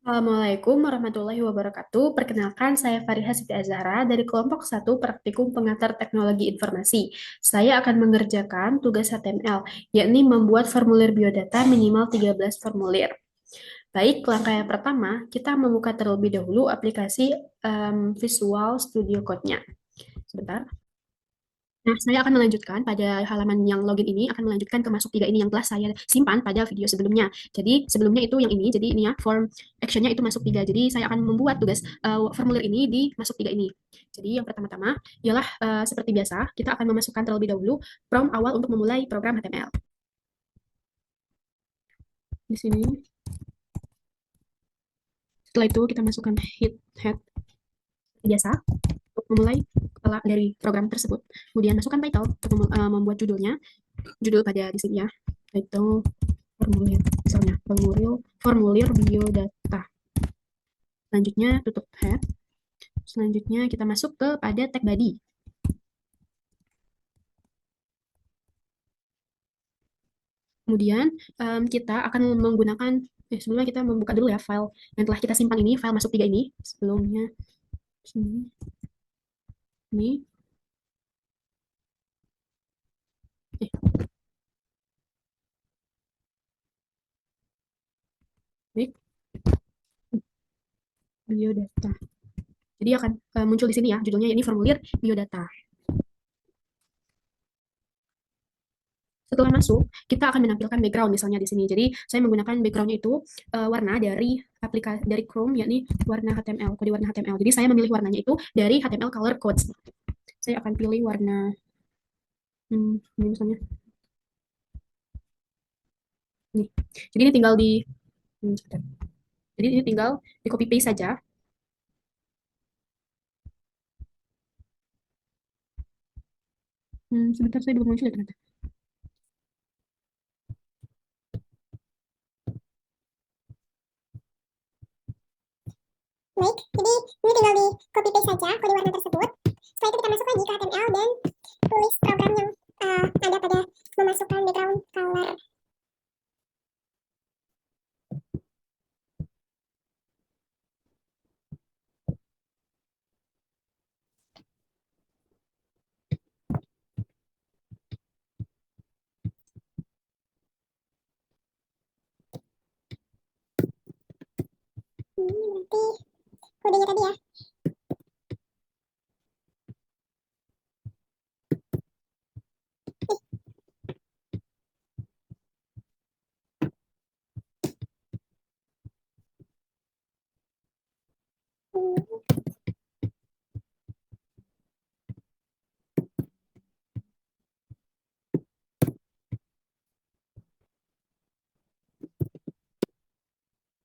Assalamualaikum warahmatullahi wabarakatuh. Perkenalkan, saya Fariha Siti Azhara dari kelompok satu Praktikum Pengantar Teknologi Informasi. Saya akan mengerjakan tugas HTML, yakni membuat formulir biodata minimal 13 formulir. Baik, langkah yang pertama, kita membuka terlebih dahulu aplikasi Visual Studio Code-nya. Sebentar. Nah, saya akan melanjutkan pada halaman yang login ini, akan melanjutkan ke masuk tiga ini yang telah saya simpan pada video sebelumnya. Jadi, sebelumnya itu yang ini, jadi ini ya, form action-nya itu masuk tiga. Jadi, saya akan membuat tugas formulir ini di masuk tiga ini. Jadi, yang pertama-tama ialah seperti biasa, kita akan memasukkan terlebih dahulu prompt awal untuk memulai program HTML. Di sini, setelah itu kita masukkan head biasa untuk memulai kepala dari program tersebut. Kemudian masukkan title untuk membuat judulnya, judul pada di sini ya, title formulir, misalnya formulir biodata. Selanjutnya tutup head. Selanjutnya kita masuk ke pada tag body. Kemudian kita akan menggunakan sebelumnya kita membuka dulu ya file yang telah kita simpan ini, file masuk tiga ini. Sebelumnya sini ini baik, biodata. Jadi akan muncul di sini ya, judulnya ini formulir biodata. Setelah masuk, kita akan menampilkan background misalnya di sini. Jadi saya menggunakan backgroundnya itu warna dari aplikasi dari Chrome, yakni warna HTML, kode warna HTML. Jadi saya memilih warnanya itu dari HTML color codes. Saya akan pilih warna ini misalnya ini. Jadi ini tinggal di Jadi ini tinggal di copy paste saja. Sebentar saya belum muncul ya ternyata. Baik, jadi ini tinggal di copy paste saja kode warna tersebut. Setelah itu kita masuk lagi ke HTML dan tulis program yang ada pada memasukkan background color. Berarti kodenya tadi ya.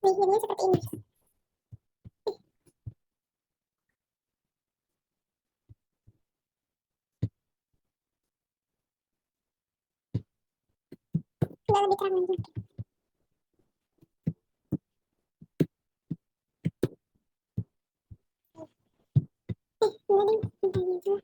Nih, jadinya seperti ini. Nggak lebih terang lagi. Ini itu.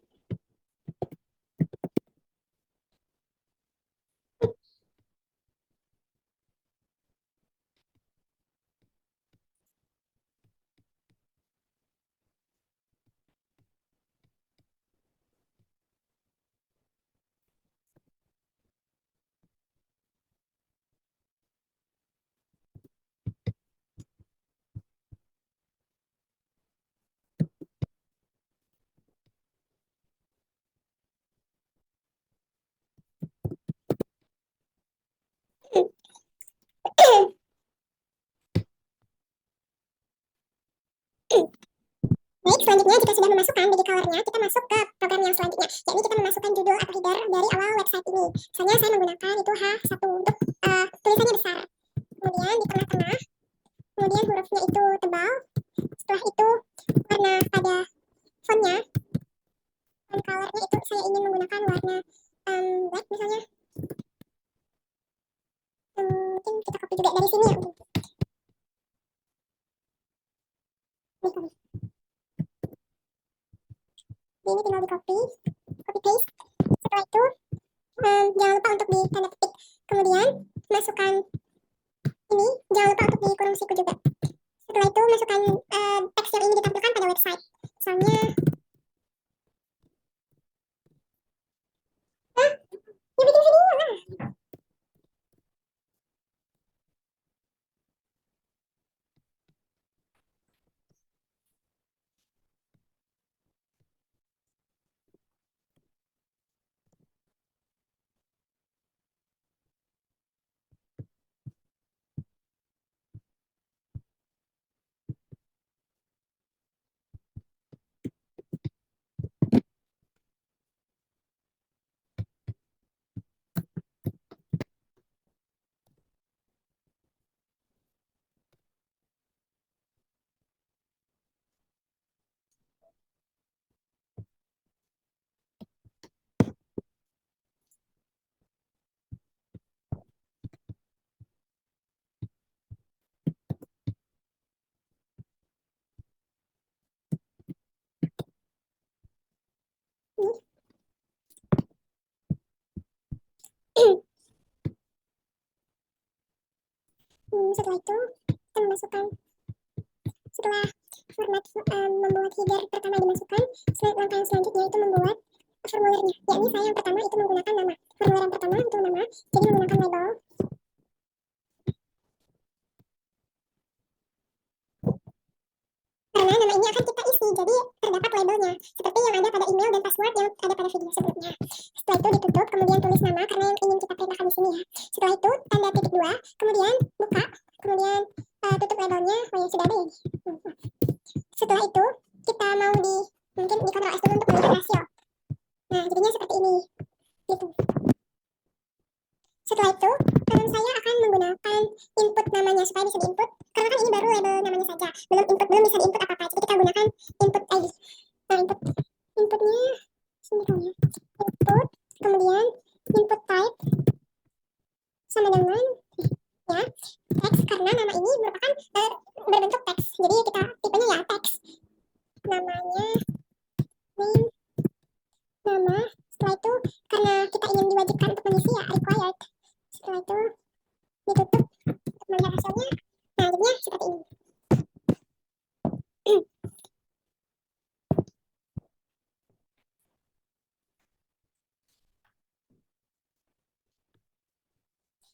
Baik, selanjutnya jika sudah memasukkan body colornya, kita masuk ke program yang selanjutnya, yakni kita memasukkan judul atau header dari awal website ini. Misalnya saya menggunakan itu H1 untuk tulisannya besar. Kemudian di tengah-tengah, kemudian hurufnya itu tebal. Setelah itu warna pada fontnya, dan colornya itu saya ingin menggunakan warna black misalnya. Mungkin kita copy juga dari sini ya. Ini tinggal di copy paste. Setelah itu jangan lupa untuk di tanda petik. Kemudian masukkan ini, jangan lupa untuk di kurung siku juga. Setelah itu masukkan teks yang ingin ditampilkan pada website. Misalnya, ya bikin video lah. Setelah itu kita memasukkan, setelah format membuat header pertama dimasukkan, langkah yang selanjutnya itu membuat formulirnya. Yakni saya yang pertama itu menggunakan nama. Formulir yang pertama untuk nama, jadi menggunakan label. Karena nama ini akan kita isi, jadi terdapat labelnya, seperti yang ada pada email dan password yang ada pada video sebelumnya. Setelah itu ditutup, kemudian tulis nama karena yang ingin kita perintahkan di sini ya. Setelah itu tanda titik 2, kemudian buka, kemudian tutup labelnya. Oh ya, sudah ada ya. Setelah itu kita mau mungkin di Ctrl S dulu untuk melihat hasil. Nah, jadinya seperti ini. Gitu. Setelah itu, saya akan menggunakan input namanya supaya bisa diinput. Karena kan ini baru label namanya saja, belum bisa diinput apa-apa. Jadi kita gunakan input ID. Nah, inputnya sini kan ya. Input, kemudian input type sama dengan ya teks, karena nama ini merupakan berbentuk teks. Jadi kita tipenya ya teks. Namanya name, nama. Setelah itu karena kita ingin diwajibkan untuk mengisi ya required. Setelah itu ditutup untuk melihat hasilnya. Nah, jadinya seperti ini.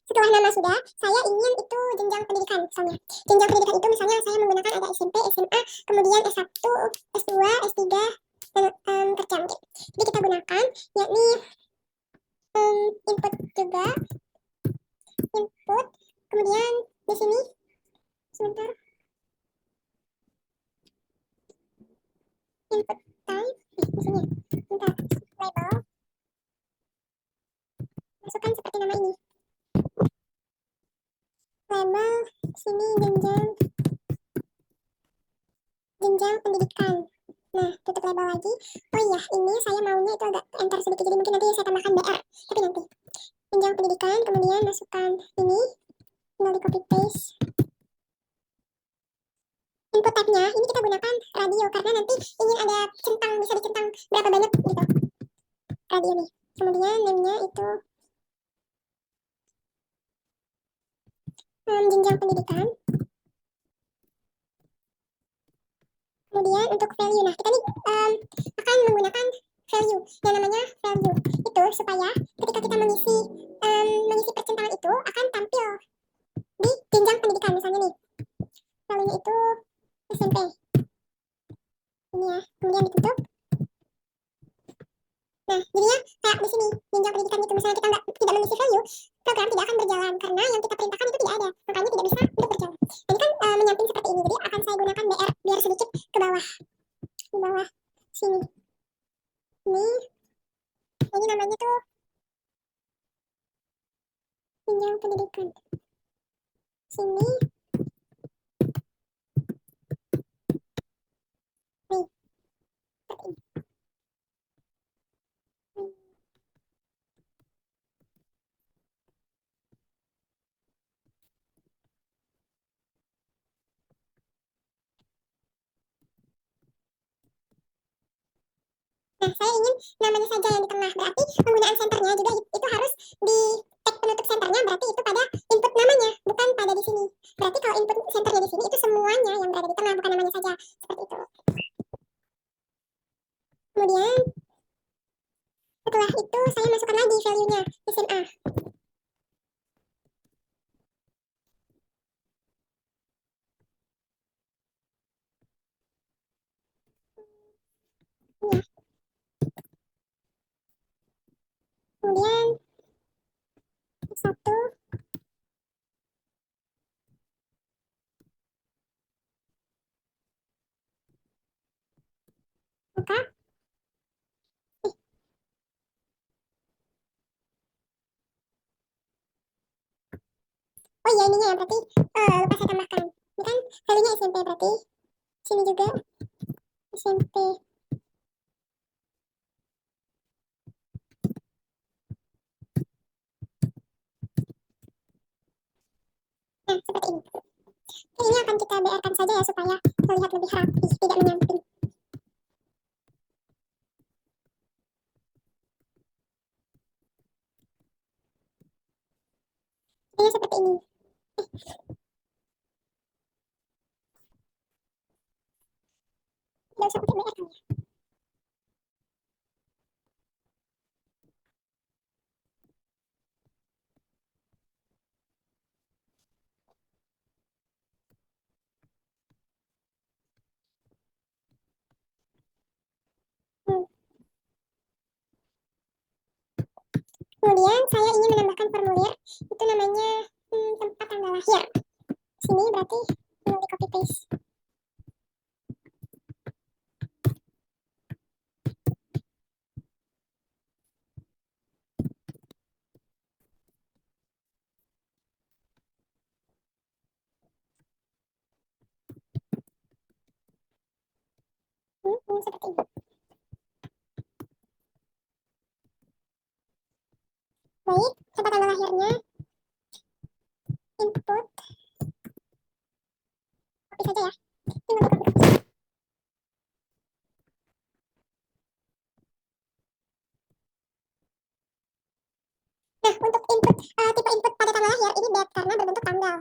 Setelah nama sudah, saya ingin itu jenjang pendidikan misalnya. Jenjang pendidikan itu misalnya saya menggunakan ada SMP, SMA, kemudian S1, S2, S3, dan kerja mungkin. Jadi kita gunakan yakni input juga, input, kemudian di sini sebentar, input type, di sini, sebentar, label, masukkan seperti nama ini. Label, sini jenjang pendidikan. Nah, tutup label lagi. Oh iya, ini saya maunya itu agak enter sedikit, jadi mungkin nanti saya tambahkan BR. Tapi nanti jenjang pendidikan, kemudian masukkan ini, tinggal di copy paste. Input type-nya ini kita gunakan radio karena nanti ingin ada centang, bisa dicentang berapa banyak gitu radio nih. Kemudian name-nya itu jenjang pendidikan. Kemudian untuk value, nah kita nih akan menggunakan value yang namanya value itu supaya ketika kita mengisi percentangan itu akan tampil di jenjang pendidikan. Misalnya nih value itu SMP ini ya, kemudian ditutup. Nah, jadinya kayak di sini jenjang pendidikan itu, misalnya kita tidak mengisi value, program tidak akan berjalan karena yang kita perintahkan itu tidak ada, makanya tidak bisa untuk berjalan. Ini kan menyamping seperti ini, jadi akan saya gunakan BR biar sedikit ke bawah, di bawah sini. Ini namanya tuh jenjang pendidikan. Sini. Nih. Seperti ini. Nah, saya ingin namanya saja yang di tengah, berarti penggunaan senternya juga itu harus di tag penutup senternya, berarti itu pada input namanya, bukan pada di sini. Berarti kalau input senternya di sini itu semuanya yang ini ya. Kemudian satu angka. Oh iya ininya ya berarti lupa saya tambahkan. Ini kan value-nya SMP berarti sini juga SMP. Nah, seperti ini. Oke, ini akan kita BR-kan saja ya supaya terlihat lebih rapi, tidak menyamping. Ini seperti ini. Tidak usah pakai BR kan ya. Hmm. Kemudian saya ingin menambahkan formulir, itu namanya tempat tanggal lahir. Sini berarti di copy paste. Ini seperti ini. Baik, tempat tanggal lahirnya, input, copy saja ya. Tinggal di copy paste. Nah, untuk input, tipe input pada tanggal lahir, ini date karena berbentuk tanggal.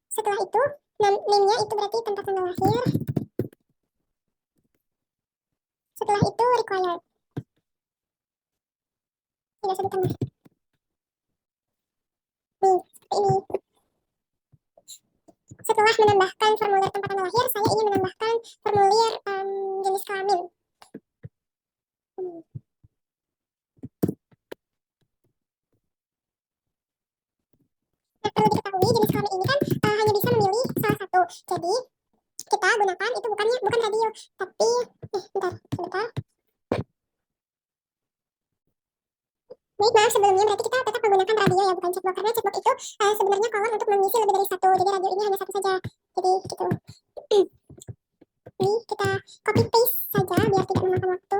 Setelah itu, name-nya itu berarti tempat tanggal lahir. Setelah itu required. Tidak usah ditambah. Nih, seperti ini. Setelah menambahkan formulir tempat tanggal lahir, saya ingin menambahkan formulir jenis kelamin. Hmm. Nah, perlu diketahui jenis kelamin ini kan hanya bisa memilih salah satu. Jadi, kita gunakan itu bukan radio, tapi bentar, sebentar. Baik, maaf sebelumnya berarti kita tetap menggunakan radio ya, bukan chatbox. Karena chatbox itu sebenarnya kolom untuk mengisi lebih dari satu. Jadi radio ini hanya satu saja. Jadi gitu. Ini kita copy paste saja biar tidak memakan waktu.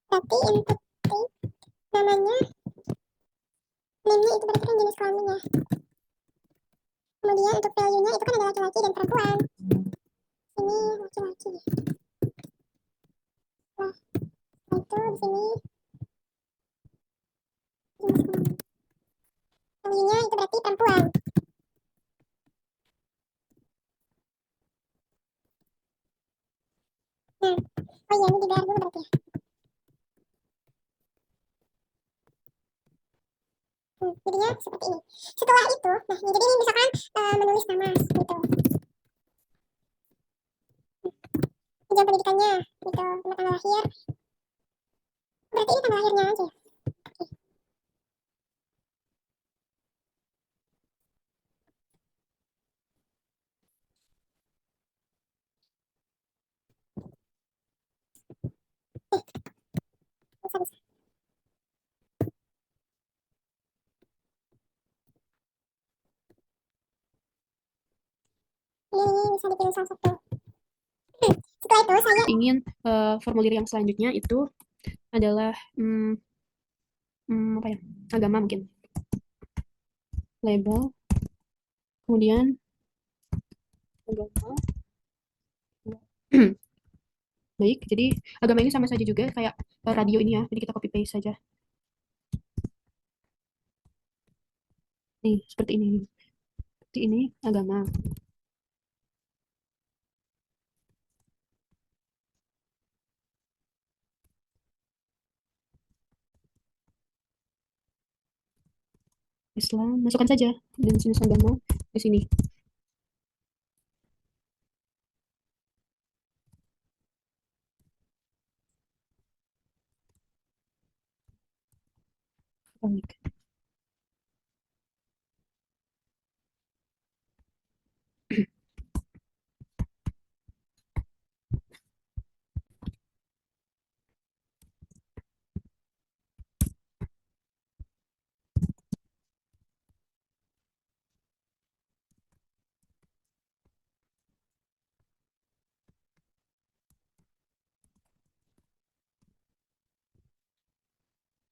Berarti input namanya, name-nya itu berarti kan jenis kelaminnya. Kemudian untuk value-nya itu kan ada laki-laki dan perempuan. Ini laki-laki. Nah, itu di sini jenis kelamin. Value-nya itu berarti perempuan. Nah, oh iya ini di BR dulu berarti ya. Jadinya seperti ini. Setelah itu, nah jadi ini misalkan menulis nama gitu. Jam pendidikannya gitu, nama tanggal lahir. Berarti ini tanggal lahirnya aja. Oke, bisa bisa. Ini bisa dipilih salah satu. Setelah itu saya ingin formulir yang selanjutnya itu adalah apa ya, agama mungkin, label, kemudian agama. Baik, jadi agama ini sama saja juga kayak radio ini ya, jadi kita copy paste saja. Nih, seperti ini. Seperti ini agama. Islam, masukkan saja jenis-jenis agama di sini. Komik.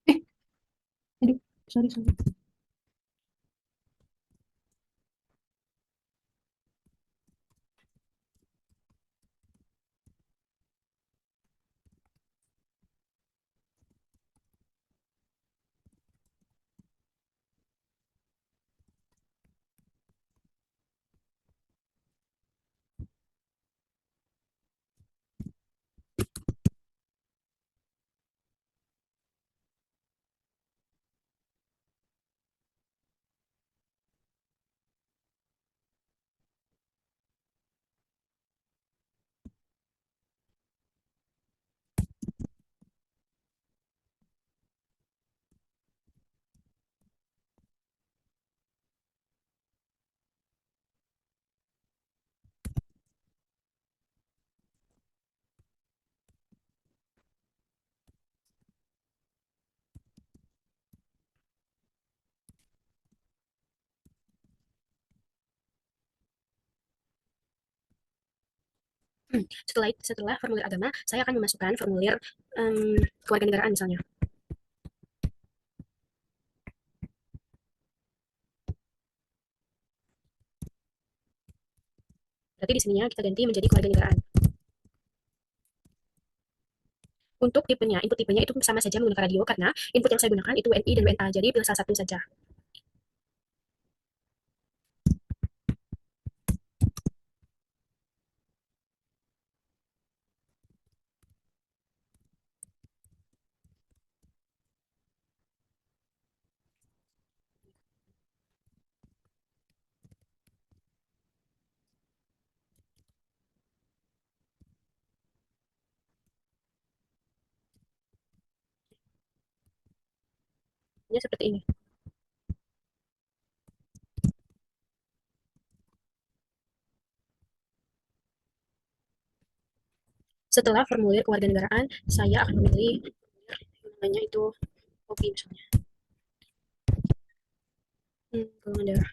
Eh, aduh, sorry, sorry. Setelah formulir agama, saya akan memasukkan formulir kewarganegaraan misalnya. Berarti di sininya kita ganti menjadi kewarganegaraan. Untuk tipenya, input tipenya itu sama saja menggunakan radio karena input yang saya gunakan itu WNI dan WNA. Jadi pilih salah satu saja. Ya seperti ini. Setelah formulir kewarganegaraan, saya akan memilih namanya itu hobi misalnya. Golongan darah.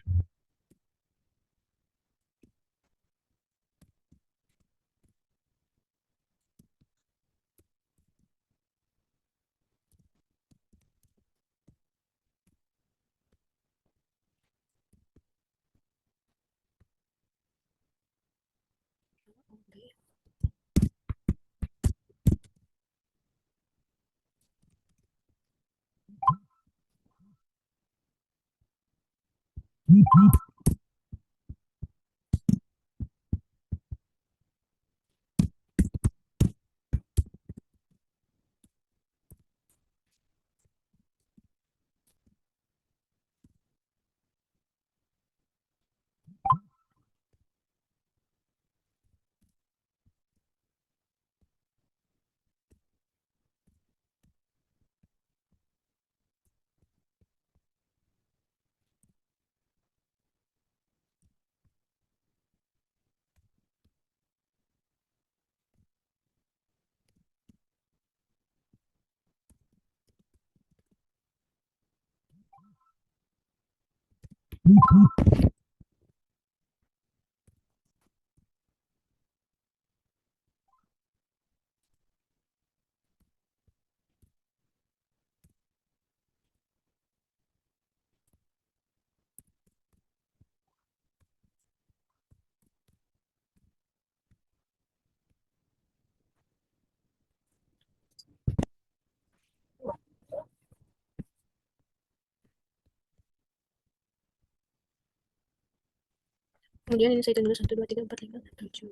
Kemudian ini saya hitung dulu 1, 2, 3, 4, 5, 7.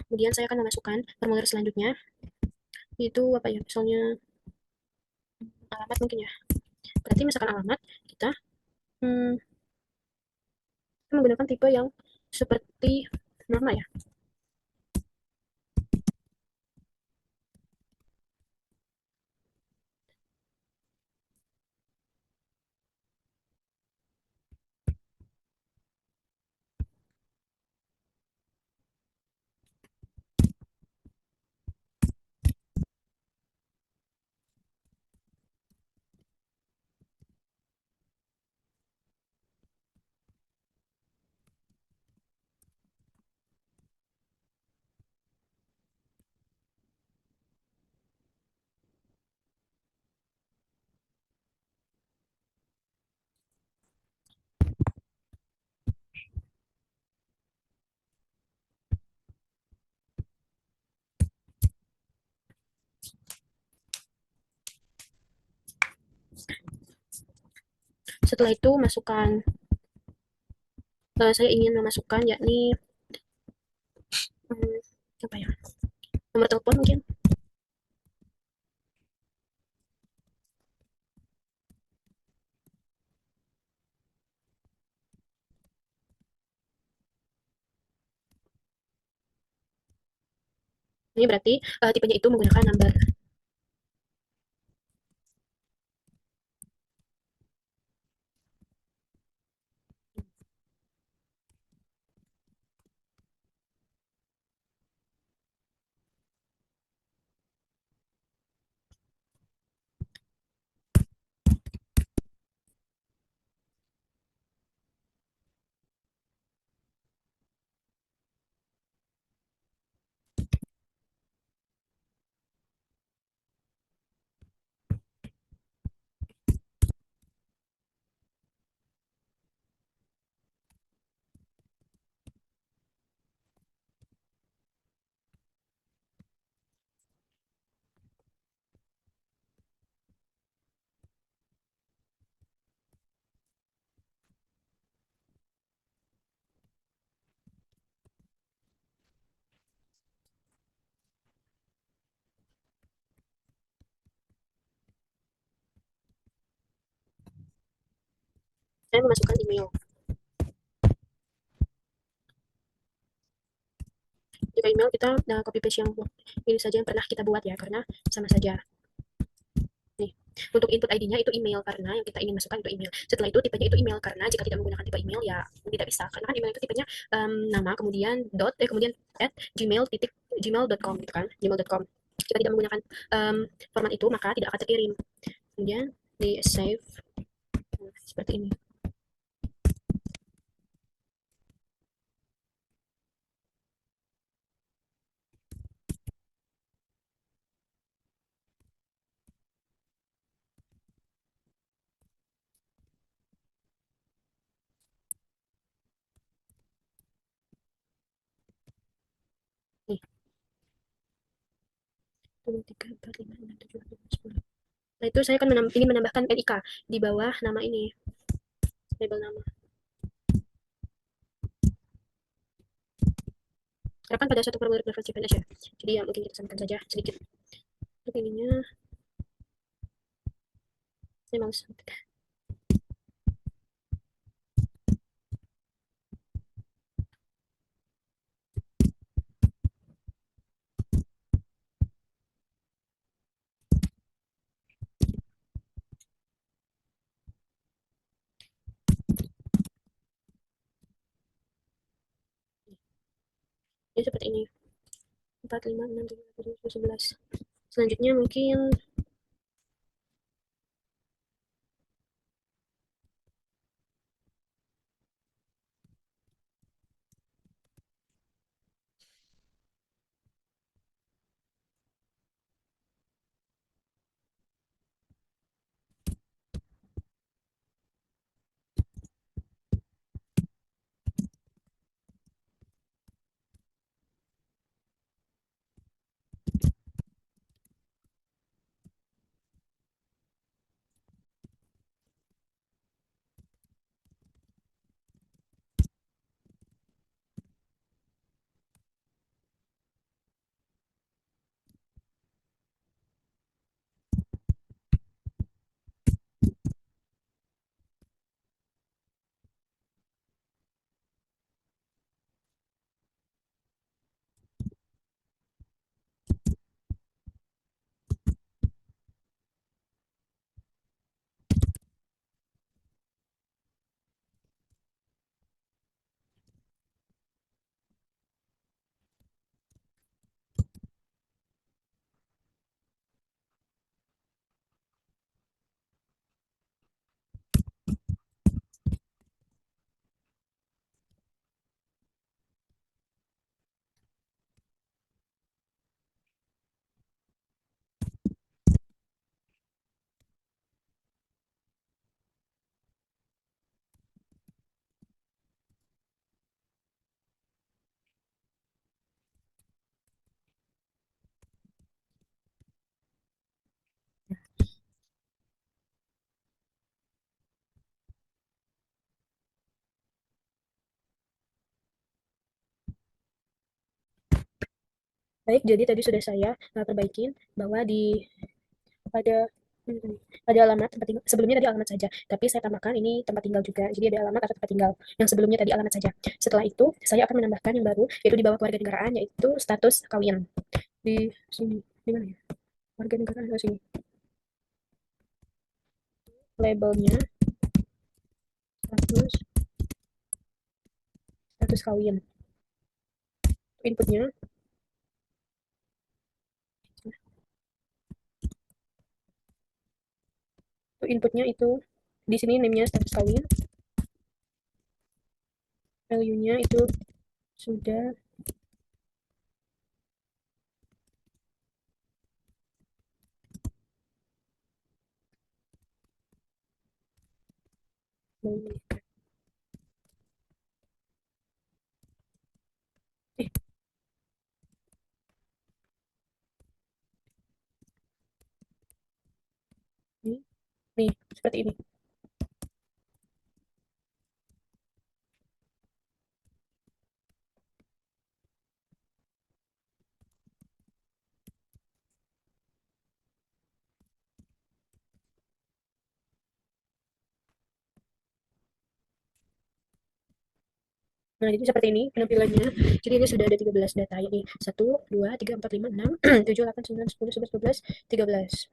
Kemudian saya akan memasukkan formulir selanjutnya, itu apa ya, misalnya alamat mungkin ya. Berarti misalkan alamat, kita hmm, menggunakan tipe yang seperti nama ya. Setelah itu masukkan, saya ingin memasukkan yakni hmm, apa ya, nomor telepon mungkin. Ini berarti tipenya itu menggunakan number. Saya memasukkan email. Jika email kita copy paste yang ini saja yang pernah kita buat ya, karena sama saja. Nih, untuk input ID-nya itu email karena yang kita ingin masukkan itu email. Setelah itu tipenya itu email karena jika tidak menggunakan tipe email ya tidak bisa. Karena kan email itu tipenya nama kemudian kemudian at gmail.com gitu kan, gmail.com. Jika tidak menggunakan format itu maka tidak akan terkirim. Kemudian di save seperti ini. Nih, 2, 3, 4, 5, 6, 7, 8, 10. Nah, itu saya akan ingin menambahkan NIK di bawah nama ini, label nama. Karena kan pada suatu formulir preferensi PNS ya. Jadi ya mungkin kita samakan saja sedikit. Untuk ininya, saya mau jadi seperti ini. 4, 5, 6, 7, 8, 11. Selanjutnya mungkin Baik, jadi tadi sudah saya perbaikin bahwa pada hmm, ada alamat tempat tinggal. Sebelumnya tadi alamat saja, tapi saya tambahkan ini tempat tinggal juga. Jadi ada alamat atau tempat tinggal. Yang sebelumnya tadi alamat saja. Setelah itu, saya akan menambahkan yang baru, yaitu di bawah kewarganegaraan, yaitu status kawin. Di sini, di mana ya? Warga negara di sini. Labelnya status status kawin. Inputnya inputnya itu di sini name-nya status kawin, value-nya itu sudah eh ini nih seperti ini. Nah, jadi seperti ini penampilannya. Jadi ini sudah ada 13 data, ini 1, 2, 3, 4, 5, 6, 7, 8, 9, 10, 11, 12, 13.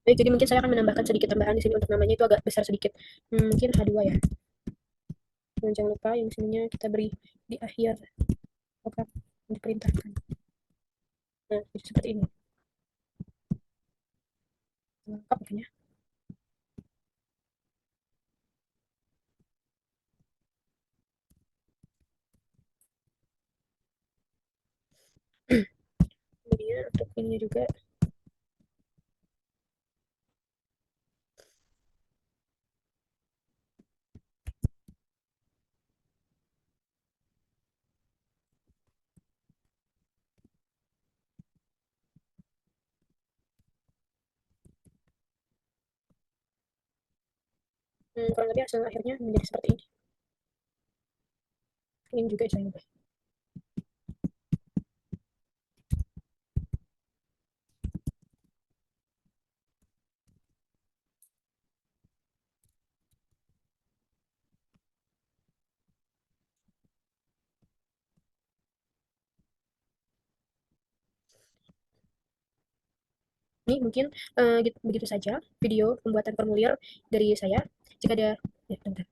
Baik, jadi mungkin saya akan menambahkan sedikit tambahan di sini untuk namanya itu agak besar sedikit. Mungkin H2 ya. Dan jangan lupa yang sininya kita beri di akhir program diperintahkan. Nah, jadi seperti ini. Lengkap mungkin ya. Kemudian untuk ininya juga kurang lebih hasil akhirnya menjadi seperti ini. Ini juga saya ubah. Ini mungkin begitu saja video pembuatan formulir dari saya. Jika ada ya, bentar.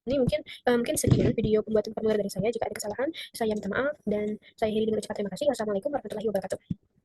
Ini mungkin sekian video pembuatan formulir dari saya. Jika ada kesalahan, saya minta maaf dan saya akhiri dengan ucapan terima kasih. Wassalamualaikum warahmatullahi wabarakatuh.